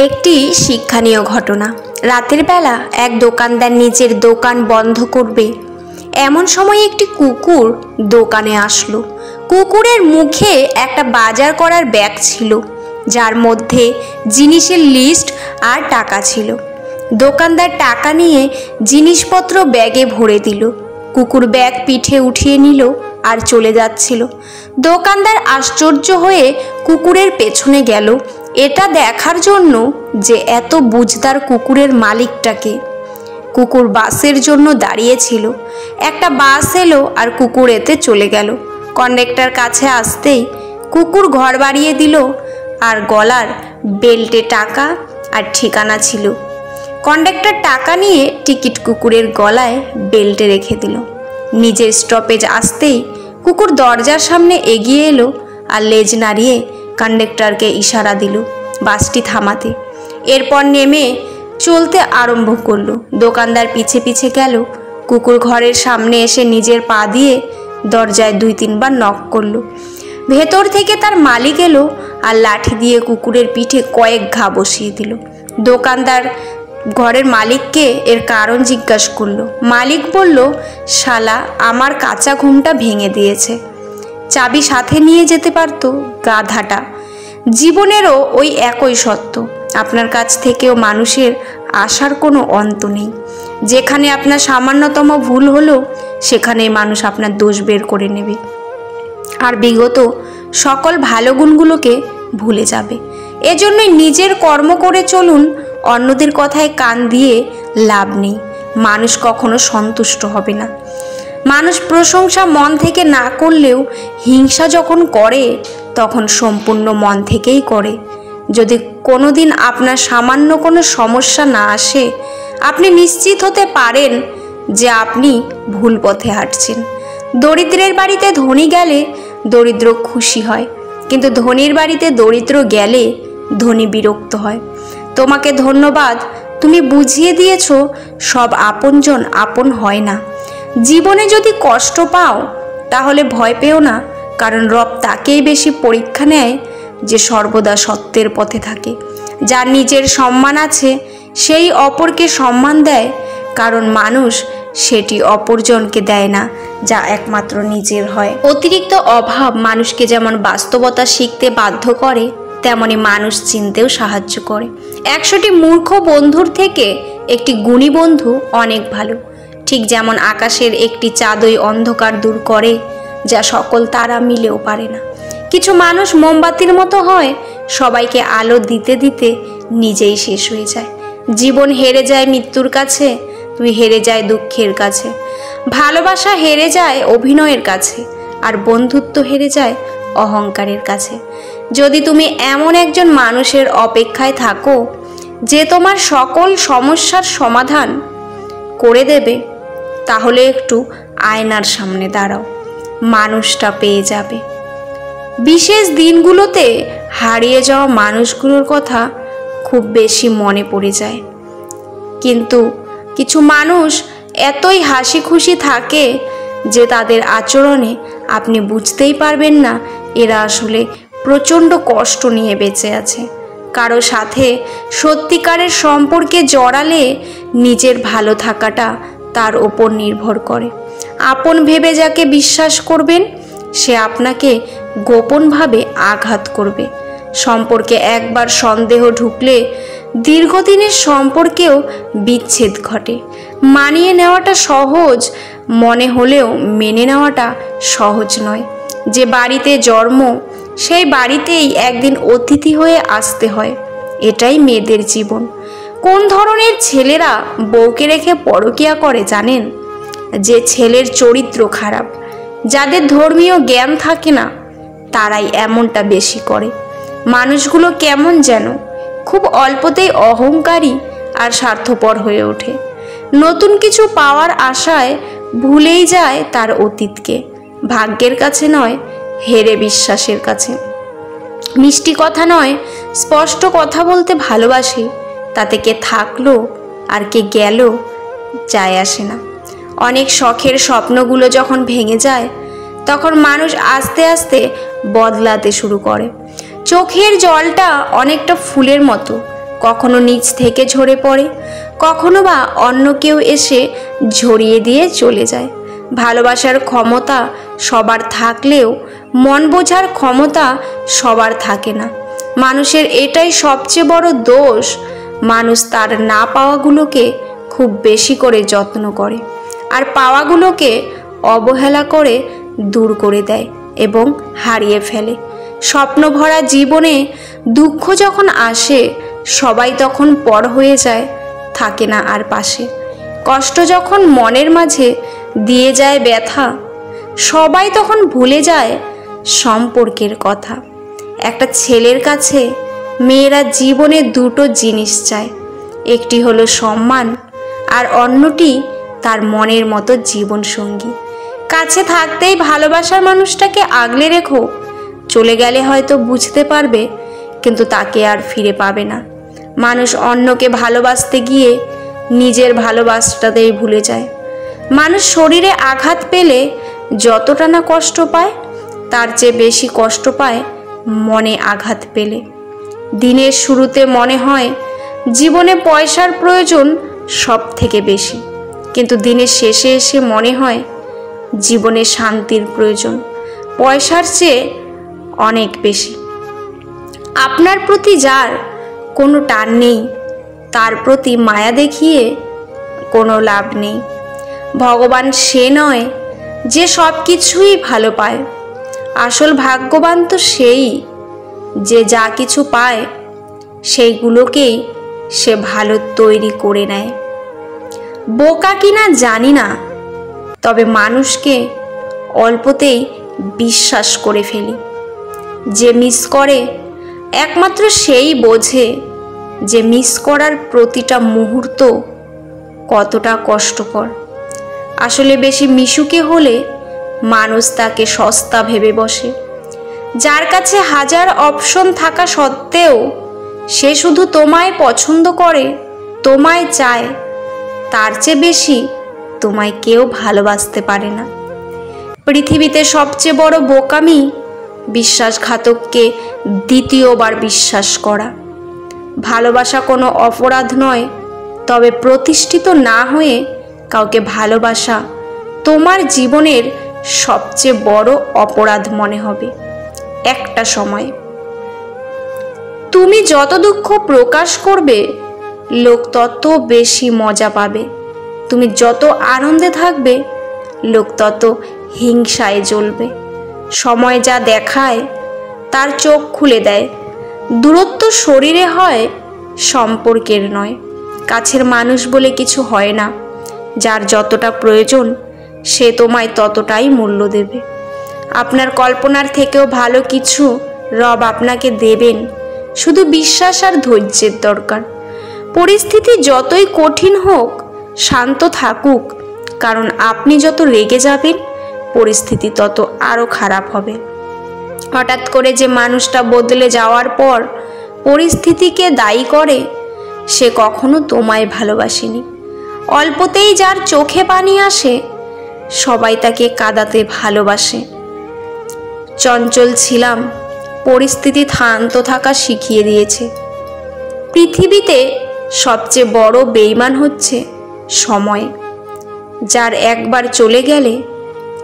একটি শিক্ষণীয় ঘটনা। রাতের বেলা এক দোকানদার নিজের দোকান বন্ধ করবে, এমন সময় একটি কুকুর দোকানে আসলো। কুকুরের মুখে একটা বাজার করার ব্যাগ ছিল, যার মধ্যে জিনিসের লিস্ট আর টাকা ছিল। দোকানদার টাকা নিয়ে জিনিসপত্র ব্যাগে ভরে দিল। কুকুর ব্যাগ পিঠে উঠিয়ে নিল আর চলে যাচ্ছিল। দোকানদার আশ্চর্য হয়ে কুকুরের পেছনে গেল, এটা দেখার জন্য যে এত বুঝদার কুকুরের মালিকটাকে। কুকুর বাসের জন্য দাঁড়িয়েছিল। একটা বাস এলো আর কুকুর এতে চলে গেল। কন্ডাক্টর কাছে আসতেই কুকুর ঘর বাড়িয়ে দিল, আর গলার বেল্টে টাকা আর ঠিকানা ছিল। কন্ডাক্টর টাকা নিয়ে টিকিট কুকুরের গলায় বেল্টে রেখে দিল। নিজের স্টপেজ আসতেই কুকুর দরজার সামনে এগিয়ে এলো আর লেজ নাড়িয়ে কন্ডাক্টরকে ইশারা দিল বাসটি থামাতে। এরপর নেমে চলতে আরম্ভ করলো। দোকানদার পিছে পিছে গেল। কুকুর ঘরের সামনে এসে নিজের পা দিয়ে দরজায় 2-3 বার নক করলো। ভেতর থেকে তার মালিক এলো আর লাঠি দিয়ে কুকুরের পিঠে কয়েক ঘা বসিয়ে দিল। দোকানদার ঘরের মালিককে এর কারণ জিজ্ঞাসা করলো। মালিক বলল, শালা আমার কাঁচা ঘুমটা ভেঙে দিয়েছে, চাবি সাথে নিয়ে যেতে পারতো গাধাটা। জীবনেরও ওই একই সত্য, আপনার কাছ থেকেও মানুষের আশার কোনো অন্ত নেই। যেখানে আপনার সামান্যতম ভুল হলো সেখানে মানুষ আপনার দোষ বের করে নেবে আর বিগত সকল ভালো গুণগুলোকে ভুলে যাবে। এজন্যই নিজের কর্ম করে চলুন, অন্যদের কথায় কান দিয়ে লাভ নেই। মানুষ কখনো সন্তুষ্ট হবে না। মানুষ প্রশংসা মন থেকে না করলেও হিংসা যখন করে তখন সম্পূর্ণ মন থেকেই করে। যদি কোনো দিন আপনার সামান্য কোনো সমস্যা না আসে, আপনি নিশ্চিত হতে পারেন যে আপনি ভুল পথে হাঁটছেন। দরিদ্রের বাড়িতে ধনী গেলে দরিদ্র খুশি হয়, কিন্তু ধনীর বাড়িতে দরিদ্র গেলে ধনী বিরক্ত হয়। তোমাকে ধন্যবাদ, তুমি বুঝিয়ে দিয়েছ সব আপনজন আপন হয় না। জীবনে যদি কষ্ট পাও তাহলে ভয় পেও না, কারণ রব তাকেই বেশি পরীক্ষা নেয় যে সর্বদা সত্যের পথে থাকে। যার নিজের সম্মান আছে সেই অপরকে সম্মান দেয়, কারণ মানুষ সেটি অপরজনকে দেয় না যা একমাত্র নিজের হয়। অতিরিক্ত অভাব মানুষকে যেমন বাস্তবতা শিখতে বাধ্য করে, তেমনি মানুষ চিনতেও সাহায্য করে। 100টি মূর্খ বন্ধুর থেকে একটি গুণী বন্ধু অনেক ভালো। ঠিক যেমন আকাশের একটি চাঁদই অন্ধকার দূর করে, যা সকল তারা মিলেও পারে না। কিছু মানুষ মোমবাতির মতো হয়, সবাইকে আলো দিতে দিতে নিজেই শেষ হয়ে যায়। জীবন হেরে যায় মৃত্যুর কাছে, তুই হেরে যায় দুঃখের কাছে। ভালোবাসা হেরে যায় অভিনয়ের কাছে, আর বন্ধুত্ব হেরে যায় অহংকারের কাছে। যদি তুমি এমন একজন মানুষের অপেক্ষায় থাকো যে তোমার সকল সমস্যার সমাধান করে দেবে, তাহলে একটু আয়নার সামনে দাঁড়াও, মানুষটা পেয়ে যাবে। বিশেষ দিনগুলোতে হারিয়ে যাওয়া মানুষগুলোর কথা খুব বেশি মনে পড়ে যায়, কিন্তু কিছু মানুষ এতই হাসি খুশি থাকে যে তাদের আচরণে আপনি বুঝতেই পারবেন না এরা আসলে প্রচণ্ড কষ্ট নিয়ে বেঁচে আছে। কারো সাথে সত্যিকারের সম্পর্কে জড়ালে নিজের ভালো থাকাটা তার ওপর নির্ভর করে। আপন ভেবে যাকে বিশ্বাস করবেন সে আপনাকে গোপনভাবে আঘাত করবে। সম্পর্কে একবার সন্দেহ ঢুকলে দীর্ঘদিনের সম্পর্কেও বিচ্ছেদ ঘটে। মানিয়ে নেওয়াটা সহজ মনে হলেও মেনে নেওয়াটা সহজ নয়। যে বাড়িতে জন্ম সেই বাড়িতেই একদিন অতিথি হয়ে আসতে হয়, এটাই মেয়েদের জীবন। কোন ধরনের ছেলেরা বউকে রেখে পরকীয়া করে জানেন? যে ছেলের চরিত্র খারাপ, যাদের ধর্মীয় জ্ঞান থাকে না, তারাই এমনটা বেশি করে। মানুষগুলো কেমন যেন খুব অল্পতেই অহংকারী আর স্বার্থপর হয়ে ওঠে। নতুন কিছু পাওয়ার আশায় ভুলেই যায় তার অতীতকে। ভাগ্যের কাছে নয়, হেরে বিশ্বাসের কাছে। মিষ্টি কথা নয়, স্পষ্ট কথা বলতে ভালোবাসি, তাতে কে থাকলো আর কে গেল যায় আসে না। অনেক শখের স্বপ্নগুলো যখন ভেঙে যায় তখন মানুষ আস্তে আস্তে বদলাতে শুরু করে। চোখের জলটা অনেকটা ফুলের মতো, কখনো নিচ থেকে ঝরে পড়ে, কখনো বা অন্য কেউ এসে ঝরিয়ে দিয়ে চলে যায়। ভালোবাসার ক্ষমতা সবার থাকলেও মন বোঝার ক্ষমতা সবার থাকে না। মানুষের এটাই সবচেয়ে বড় দোষ, মানুষ তার না পাওয়াগুলোকে খুব বেশি করে যত্ন করে আর পাওয়াগুলোকে অবহেলা করে দূর করে দেয় এবং হারিয়ে ফেলে। স্বপ্ন ভরা জীবনে দুঃখ যখন আসে সবাই তখন পর হয়ে যায়, থাকে না আর পাশে। কষ্ট যখন মনের মাঝে দিয়ে যায় ব্যথা, সবাই তখন ভুলে যায় সম্পর্কের কথা। একটা ছেলের কাছে মেয়েরা জীবনে দুটো জিনিস চায়, একটি হলো সম্মান আর অন্যটি তার মনের মতো জীবনসঙ্গী। কাছে থাকতেই ভালোবাসার মানুষটাকে আগলে রেখো, চলে গেলে হয়তো বুঝতে পারবে, কিন্তু তাকে আর ফিরে পাবে না। মানুষ অন্যকে ভালোবাসতে গিয়ে নিজের ভালোবাসাটাতেই ভুলে যায়। মানুষ শরীরে আঘাত পেলে যতটা না কষ্ট পায়, তার চেয়ে বেশি কষ্ট পায় মনে আঘাত পেলে। দিনের শুরুতে মনে হয় জীবনে পয়সার প্রয়োজন সব থেকে বেশি, কিন্তু দিনের শেষে এসে মনে হয় জীবনে শান্তির প্রয়োজন পয়সার চেয়ে অনেক বেশি। আপনার প্রতি যার কোনো টান নেই, তার প্রতি মায়া দেখিয়ে কোনো লাভ নেই। ভগবান সে নয় যে সব কিছুই ভালো পায়, আসল ভাগ্যবান তো সেই যে যা কিছু পায় সেইগুলোকেই সে ভালো তৈরি করে নেয়। বোকা কিনা জানি না, তবে মানুষকে অল্পতেই বিশ্বাস করে ফেলি। যে মিস করে একমাত্র সেই বোঝে যে মিস করার প্রতিটা মুহূর্ত কতটা কষ্টকর। আসলে বেশি মিশুকে হলে মানুষ তাকে সস্তা ভেবে বসে। যার কাছে হাজার অপশন থাকা সত্ত্বেও সে শুধু তোমায় পছন্দ করে, তোমায় চায়, তার চেয়ে বেশি তোমায় কেউ ভালোবাসতে পারে না। পৃথিবীতে সবচেয়ে বড় বোকামি বিশ্বাসঘাতককে দ্বিতীয়বার বিশ্বাস করা। ভালোবাসা কোনো অপরাধ নয়, তবে প্রতিষ্ঠিত না হয়ে কাউকে ভালোবাসা তোমার জীবনের সবচেয়ে বড় অপরাধ মনে হবে একটা সময়। তুমি যত দুঃখ প্রকাশ করবে লোক তত বেশি মজা পাবে, তুমি যত আনন্দে থাকবে লোক তত হিংসায় জ্বলবে। সময় যা দেখায় তার চোখ খুলে দেয়। দূরত্ব শরীরে হয়, সম্পর্কের নয়। কাছের মানুষ বলে কিছু হয় না, যার যতটা প্রয়োজন সে তোমায় ততটাই মূল্য দেবে। আপনার কল্পনার থেকেও ভালো কিছু রব আপনাকে দেবেন, শুধু বিশ্বাস আর ধৈর্যের দরকার। পরিস্থিতি যতই কঠিন হোক শান্ত থাকুক, কারণ আপনি যত রেগে যাবেন পরিস্থিতি তত আরও খারাপ হবে। হঠাৎ করে যে মানুষটা বদলে যাওয়ার পর পরিস্থিতিকে দায়ী করে সে কখনো তোমায় ভালোবাসেনি। অল্পতেই যার চোখে পানি আসে সবাই তাকে কাঁদাতে ভালোবাসে। চঞ্চল ছিলাম, পরিস্থিতি শান্ত থাকা শিখিয়ে দিয়েছে। পৃথিবীতে সবচেয়ে বড় বেঈমান হচ্ছে সময়, যার একবার চলে গেলে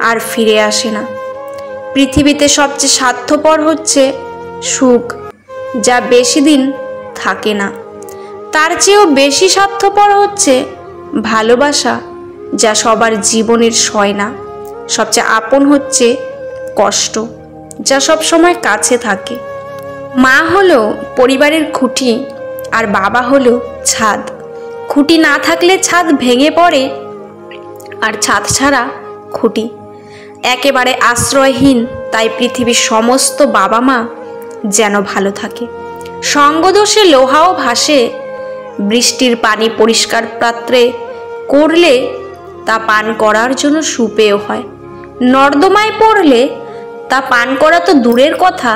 আর ফিরে আসে না। পৃথিবীতে সবচেয়ে স্বার্থপর হচ্ছে সুখ, যা বেশি দিন থাকে না। তার চেয়েও বেশি স্বার্থপর হচ্ছে ভালোবাসা, যা সবার জীবনের সয় না। সবচেয়ে আপন হচ্ছে কষ্ট, যা সব সময় কাছে থাকে। মা হলো পরিবারের খুঁটি আর বাবা হলো ছাদ। খুঁটি না থাকলে ছাদ ভেঙে পড়ে, আর ছাদ ছাড়া খুঁটি একেবারে আশ্রয়হীন। তাই পৃথিবীর সমস্ত বাবা মা যেন ভালো থাকে। সঙ্গদোষে লোহাও ভাসে, বৃষ্টির পানি পরিষ্কার পাত্রে করলে তা পান করার জন্য সুপেয় হয়। নর্দমায় পড়লে তা পান করা তো দূরের কথা,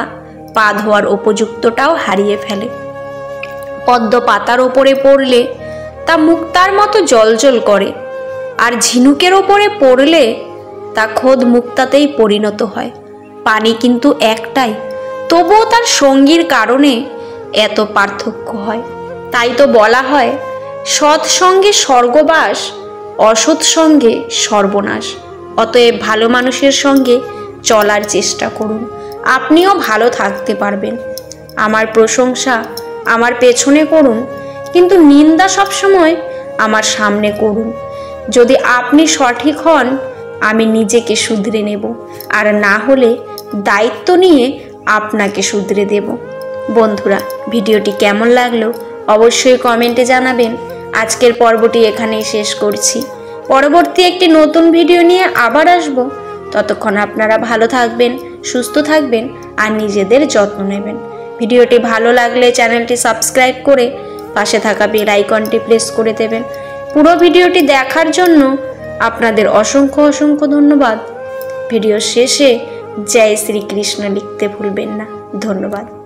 পা ধোয়ার উপযুক্তটাও হারিয়ে ফেলে। পদ্ম পাতার ওপরে পড়লে তা মুক্তার মতো জলজল করে, আর ঝিনুকের ওপরে পড়লে তা খোদ মুক্তাতেই পরিণত হয়। পানি কিন্তু একটাই, তবুও তার সঙ্গীর কারণে এত পার্থক্য হয়। তাই তো বলা হয়, সৎ সঙ্গে স্বর্গবাস, অসৎ সঙ্গে সর্বনাশ। অতএব ভালো মানুষের সঙ্গে চলার চেষ্টা করুন, আপনিও ভালো থাকতে পারবেন। আমার প্রশংসা আমার পেছনে করুন, কিন্তু নিন্দা সবসময় আমার সামনে করুন। যদি আপনি সঠিক হন, আমি নিজেকে শুধরে নেব, আর না হলে দায়িত্ব নিয়ে আপনাকে শুধরে দেব। বন্ধুরা, ভিডিওটি কেমন লাগলো অবশ্যই কমেন্টে জানাবেন। আজকের পর্বটি এখানেই শেষ করছি। পরবর্তী একটি নতুন ভিডিও নিয়ে আবার আসব। ততক্ষণ আপনারা ভালো থাকবেন, সুস্থ থাকবেন আর নিজেদের যত্ন নেবেন। ভিডিওটি ভালো লাগলে চ্যানেলটি সাবস্ক্রাইব করে পাশে থাকা বেল আইকনটি প্রেস করে দেবেন। পুরো ভিডিওটি দেখার জন্য আপনাদের অসংখ্য অসংখ্য ধন্যবাদ। ভিডিও শেষে জয় শ্রীকৃষ্ণ লিখতে ভুলবেন না। ধন্যবাদ।